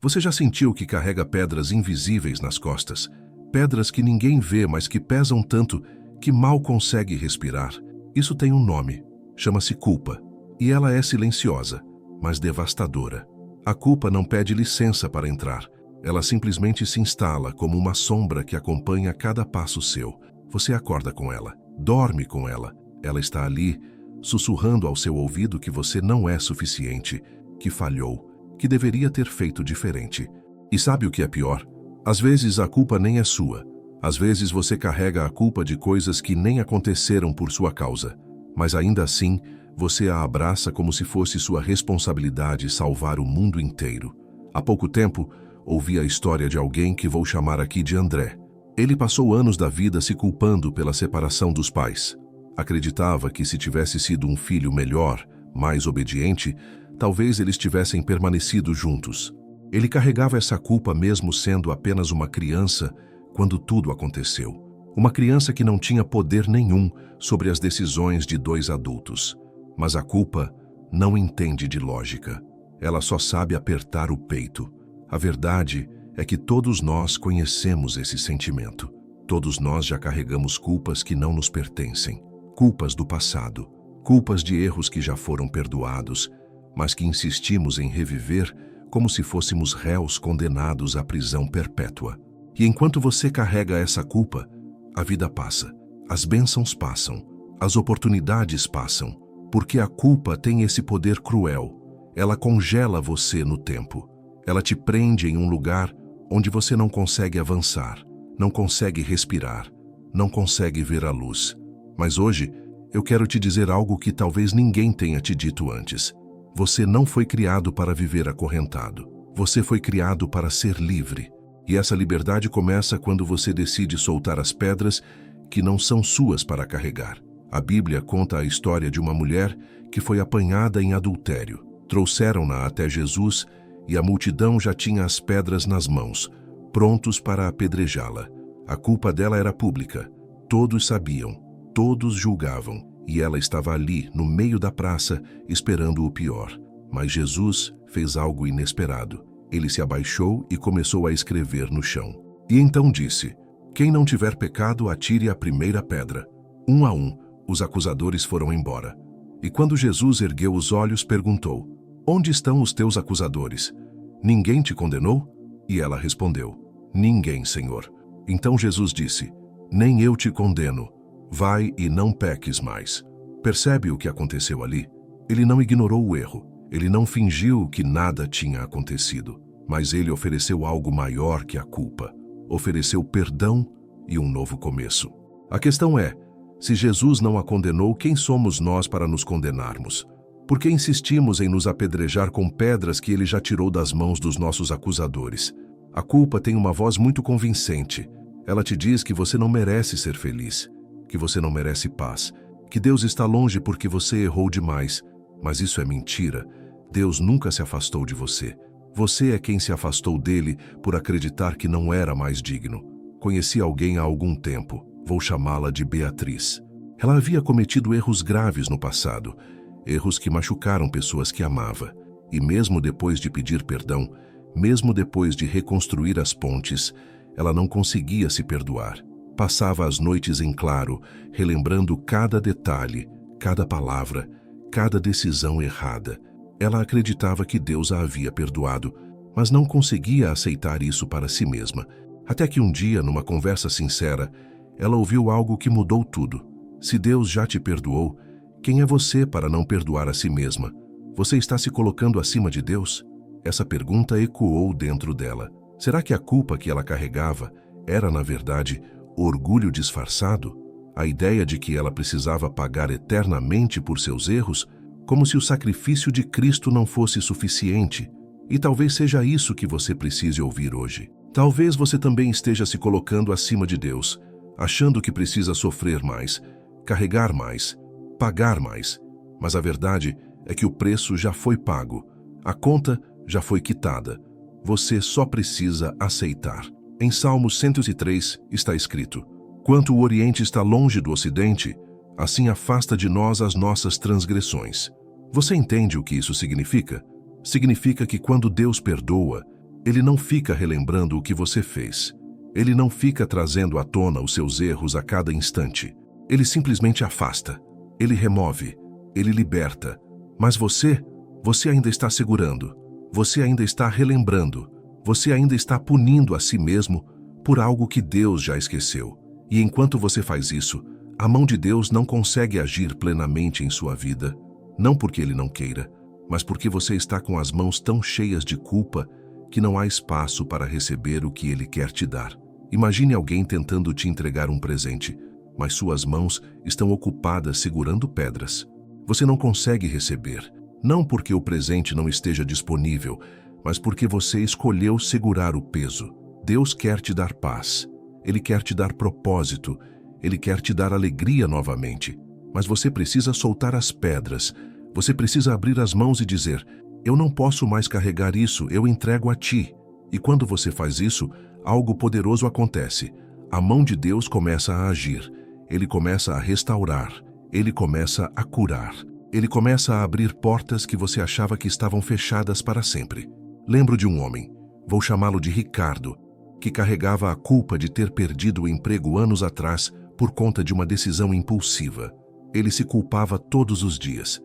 Você já sentiu que carrega pedras invisíveis nas costas? Pedras que ninguém vê, mas que pesam tanto que mal consegue respirar? Isso tem um nome. Chama-se culpa. E ela é silenciosa, mas devastadora. A culpa não pede licença para entrar. Ela simplesmente se instala como uma sombra que acompanha cada passo seu. Você acorda com ela, dorme com ela. Ela está ali, sussurrando ao seu ouvido que você não é suficiente, que falhou, que deveria ter feito diferente. E sabe o que é pior? Às vezes a culpa nem é sua. Às vezes você carrega a culpa de coisas que nem aconteceram por sua causa. Mas ainda assim, você a abraça como se fosse sua responsabilidade salvar o mundo inteiro. Há pouco tempo, ouvi a história de alguém que vou chamar aqui de André. Ele passou anos da vida se culpando pela separação dos pais. Acreditava que se tivesse sido um filho melhor, mais obediente, talvez eles tivessem permanecido juntos. Ele carregava essa culpa mesmo sendo apenas uma criança quando tudo aconteceu. Uma criança que não tinha poder nenhum sobre as decisões de dois adultos. Mas a culpa não entende de lógica. Ela só sabe apertar o peito. A verdade é que todos nós conhecemos esse sentimento. Todos nós já carregamos culpas que não nos pertencem. Culpas do passado. Culpas de erros que já foram perdoados, mas que insistimos em reviver como se fôssemos réus condenados à prisão perpétua. E enquanto você carrega essa culpa, a vida passa, as bênçãos passam, as oportunidades passam, porque a culpa tem esse poder cruel. Ela congela você no tempo. Ela te prende em um lugar onde você não consegue avançar, não consegue respirar, não consegue ver a luz. Mas hoje, eu quero te dizer algo que talvez ninguém tenha te dito antes. Você não foi criado para viver acorrentado. Você foi criado para ser livre. E essa liberdade começa quando você decide soltar as pedras que não são suas para carregar. A Bíblia conta a história de uma mulher que foi apanhada em adultério. Trouxeram-na até Jesus e a multidão já tinha as pedras nas mãos, prontos para apedrejá-la. A culpa dela era pública. Todos sabiam, todos julgavam, e ela estava ali, no meio da praça, esperando o pior. Mas Jesus fez algo inesperado. Ele se abaixou e começou a escrever no chão. E então disse: "Quem não tiver pecado, atire a primeira pedra." Um a um, os acusadores foram embora. E quando Jesus ergueu os olhos, perguntou: "Onde estão os teus acusadores? Ninguém te condenou?" E ela respondeu: "Ninguém, Senhor." Então Jesus disse: "Nem eu te condeno. Vai e não peques mais." Percebe o que aconteceu ali? Ele não ignorou o erro. Ele não fingiu que nada tinha acontecido. Mas ele ofereceu algo maior que a culpa. Ofereceu perdão e um novo começo. A questão é, se Jesus não a condenou, quem somos nós para nos condenarmos? Por que insistimos em nos apedrejar com pedras que ele já tirou das mãos dos nossos acusadores? A culpa tem uma voz muito convincente. Ela te diz que você não merece ser feliz, que você não merece paz, que Deus está longe porque você errou demais. Mas isso é mentira. Deus nunca se afastou de você. Você é quem se afastou dele por acreditar que não era mais digno. Conheci alguém há algum tempo. Vou chamá-la de Beatriz. Ela havia cometido erros graves no passado, erros que machucaram pessoas que amava. E mesmo depois de pedir perdão, mesmo depois de reconstruir as pontes, ela não conseguia se perdoar. Passava as noites em claro, relembrando cada detalhe, cada palavra, cada decisão errada. Ela acreditava que Deus a havia perdoado, mas não conseguia aceitar isso para si mesma. Até que um dia, numa conversa sincera, ela ouviu algo que mudou tudo. Se Deus já te perdoou, quem é você para não perdoar a si mesma? Você está se colocando acima de Deus? Essa pergunta ecoou dentro dela. Será que a culpa que ela carregava era, na verdade, orgulho disfarçado? A ideia de que ela precisava pagar eternamente por seus erros, como se o sacrifício de Cristo não fosse suficiente. E talvez seja isso que você precise ouvir hoje. Talvez você também esteja se colocando acima de Deus, achando que precisa sofrer mais, carregar mais, pagar mais. Mas a verdade é que o preço já foi pago, a conta já foi quitada. Você só precisa aceitar. Em Salmos 103 está escrito: "Quanto o Oriente está longe do Ocidente, assim afasta de nós as nossas transgressões." Você entende o que isso significa? Significa que quando Deus perdoa, Ele não fica relembrando o que você fez. Ele não fica trazendo à tona os seus erros a cada instante. Ele simplesmente afasta. Ele remove. Ele liberta. Mas você ainda está segurando. Você ainda está relembrando. Você ainda está punindo a si mesmo por algo que Deus já esqueceu. E enquanto você faz isso, a mão de Deus não consegue agir plenamente em sua vida. Não porque Ele não queira, mas porque você está com as mãos tão cheias de culpa que não há espaço para receber o que Ele quer te dar. Imagine alguém tentando te entregar um presente, mas suas mãos estão ocupadas segurando pedras. Você não consegue receber, não porque o presente não esteja disponível, mas porque você escolheu segurar o peso. Deus quer te dar paz. Ele quer te dar propósito. Ele quer te dar alegria novamente. Mas você precisa soltar as pedras. Você precisa abrir as mãos e dizer: eu não posso mais carregar isso, eu entrego a ti. E quando você faz isso, algo poderoso acontece. A mão de Deus começa a agir. Ele começa a restaurar. Ele começa a curar. Ele começa a abrir portas que você achava que estavam fechadas para sempre. Lembro de um homem, vou chamá-lo de Ricardo, que carregava a culpa de ter perdido o emprego anos atrás por conta de uma decisão impulsiva. Ele se culpava todos os dias,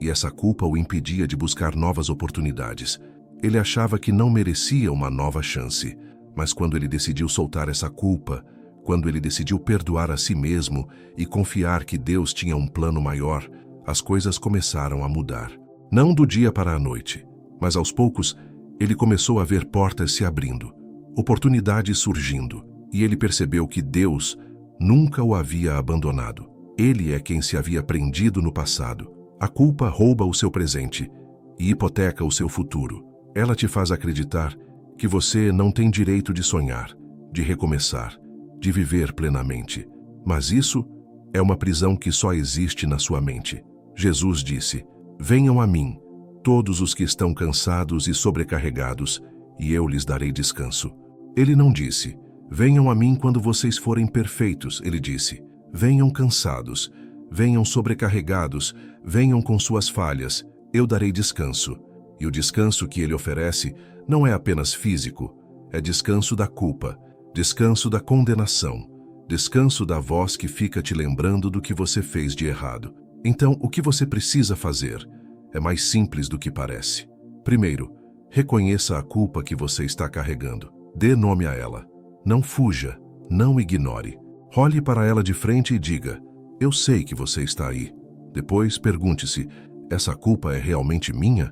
e essa culpa o impedia de buscar novas oportunidades. Ele achava que não merecia uma nova chance, mas quando ele decidiu soltar essa culpa, quando ele decidiu perdoar a si mesmo e confiar que Deus tinha um plano maior, as coisas começaram a mudar. Não do dia para a noite, mas aos poucos, ele começou a ver portas se abrindo, oportunidades surgindo, e ele percebeu que Deus nunca o havia abandonado. Ele é quem se havia prendido no passado. A culpa rouba o seu presente e hipoteca o seu futuro. Ela te faz acreditar que você não tem direito de sonhar, de recomeçar, de viver plenamente. Mas isso é uma prisão que só existe na sua mente. Jesus disse: venham a mim, todos os que estão cansados e sobrecarregados, e eu lhes darei descanso. Ele não disse: venham a mim quando vocês forem perfeitos. Ele disse: venham cansados, venham sobrecarregados, venham com suas falhas, eu darei descanso. E o descanso que ele oferece não é apenas físico, é descanso da culpa, descanso da condenação, descanso da voz que fica te lembrando do que você fez de errado. Então, o que você precisa fazer é mais simples do que parece. Primeiro, reconheça a culpa que você está carregando. Dê nome a ela. Não fuja, não ignore. Olhe para ela de frente e diga: eu sei que você está aí. Depois, pergunte-se: essa culpa é realmente minha?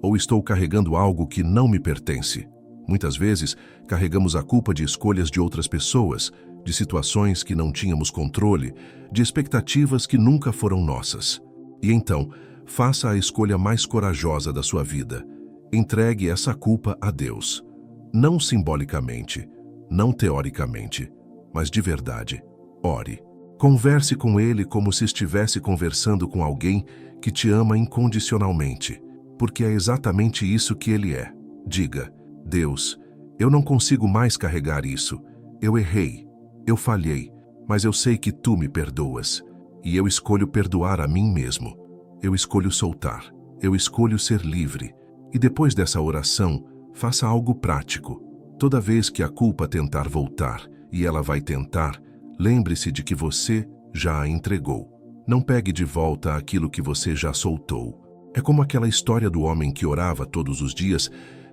Ou estou carregando algo que não me pertence? Muitas vezes, carregamos a culpa de escolhas de outras pessoas, de situações que não tínhamos controle, de expectativas que nunca foram nossas. E então, faça a escolha mais corajosa da sua vida. Entregue essa culpa a Deus. Não simbolicamente, não teoricamente, mas de verdade. Ore. Converse com Ele como se estivesse conversando com alguém que te ama incondicionalmente, porque é exatamente isso que Ele é. Diga: Deus, eu não consigo mais carregar isso. Eu errei, eu falhei, mas eu sei que Tu me perdoas. E eu escolho perdoar a mim mesmo. Eu escolho soltar. Eu escolho ser livre. E depois dessa oração, faça algo prático. Toda vez que a culpa tentar voltar, e ela vai tentar, lembre-se de que você já a entregou. Não pegue de volta aquilo que você já soltou. É como aquela história do homem que orava todos os dias,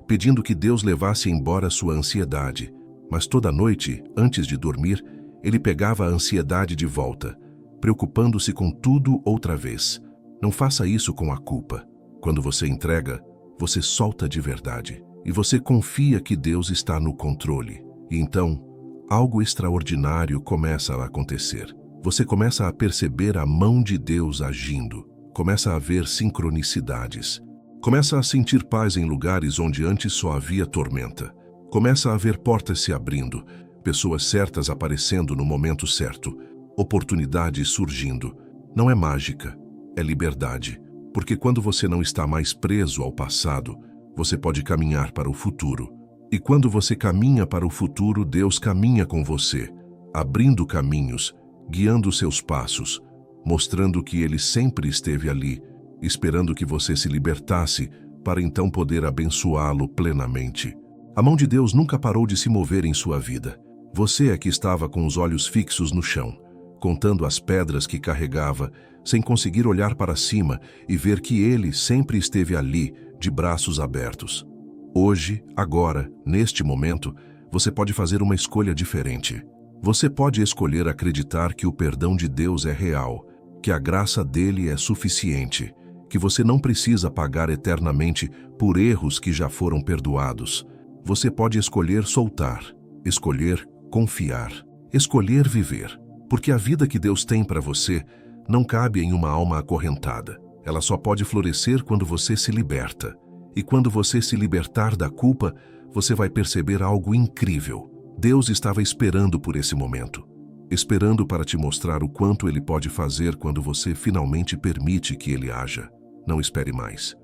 pedindo que Deus levasse embora sua ansiedade. Mas toda noite, antes de dormir, ele pegava a ansiedade de volta, preocupando-se com tudo outra vez. Não faça isso com a culpa. Quando você entrega, você solta de verdade. E você confia que Deus está no controle. E então, algo extraordinário começa a acontecer. Você começa a perceber a mão de Deus agindo. Começa a ver sincronicidades. Começa a sentir paz em lugares onde antes só havia tormenta. Começa a ver portas se abrindo, pessoas certas aparecendo no momento certo, oportunidades surgindo. Não é mágica, é liberdade. Porque quando você não está mais preso ao passado, você pode caminhar para o futuro. E quando você caminha para o futuro, Deus caminha com você, abrindo caminhos, guiando seus passos, mostrando que Ele sempre esteve ali, esperando que você se libertasse para então poder abençoá-lo plenamente. A mão de Deus nunca parou de se mover em sua vida. Você é que estava com os olhos fixos no chão, contando as pedras que carregava, sem conseguir olhar para cima e ver que Ele sempre esteve ali, de braços abertos. Hoje, agora, neste momento, você pode fazer uma escolha diferente. Você pode escolher acreditar que o perdão de Deus é real, que a graça dele é suficiente, que você não precisa pagar eternamente por erros que já foram perdoados. Você pode escolher soltar, escolher confiar, escolher viver, porque a vida que Deus tem para você não cabe em uma alma acorrentada. Ela só pode florescer quando você se liberta. E quando você se libertar da culpa, você vai perceber algo incrível. Deus estava esperando por esse momento, esperando para te mostrar o quanto Ele pode fazer quando você finalmente permite que Ele haja. Não espere mais.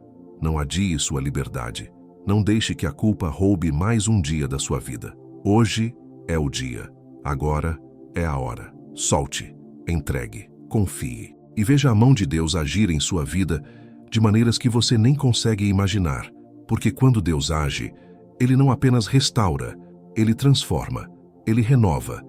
Não adie sua liberdade. Não deixe que a culpa roube mais um dia da sua vida. Hoje é o dia. Agora é a hora. Solte, entregue, confie e veja a mão de Deus agir em sua vida de maneiras que você nem consegue imaginar. Porque quando Deus age, Ele não apenas restaura, Ele transforma, Ele renova,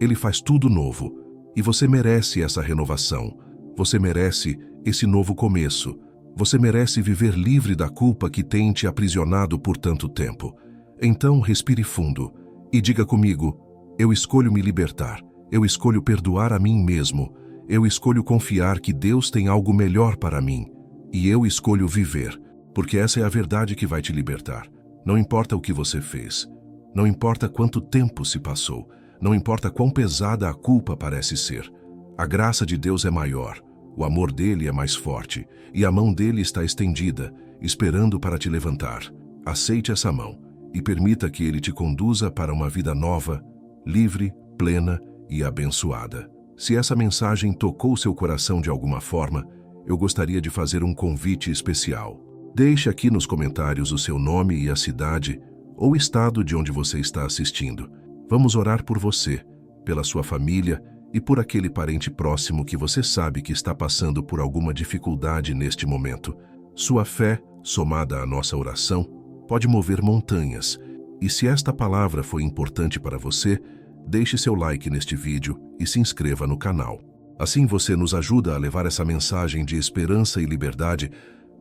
Ele faz tudo novo. E você merece essa renovação. Você merece esse novo começo. Você merece viver livre da culpa que tem te aprisionado por tanto tempo. Então respire fundo e diga comigo: eu escolho me libertar, eu escolho perdoar a mim mesmo, eu escolho confiar que Deus tem algo melhor para mim. E eu escolho viver, porque essa é a verdade que vai te libertar. Não importa o que você fez, não importa quanto tempo se passou, não importa quão pesada a culpa parece ser. A graça de Deus é maior, o amor dele é mais forte, e a mão dele está estendida, esperando para te levantar. Aceite essa mão e permita que ele te conduza para uma vida nova, livre, plena e abençoada. Se essa mensagem tocou seu coração de alguma forma, eu gostaria de fazer um convite especial. Deixe aqui nos comentários o seu nome e a cidade ou estado de onde você está assistindo. Vamos orar por você, pela sua família e por aquele parente próximo que você sabe que está passando por alguma dificuldade neste momento. Sua fé, somada à nossa oração, pode mover montanhas. E se esta palavra foi importante para você, deixe seu like neste vídeo e se inscreva no canal. Assim você nos ajuda a levar essa mensagem de esperança e liberdade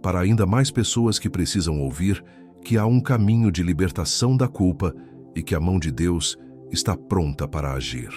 para ainda mais pessoas que precisam ouvir que há um caminho de libertação da culpa e que a mão de Deus está pronta para agir.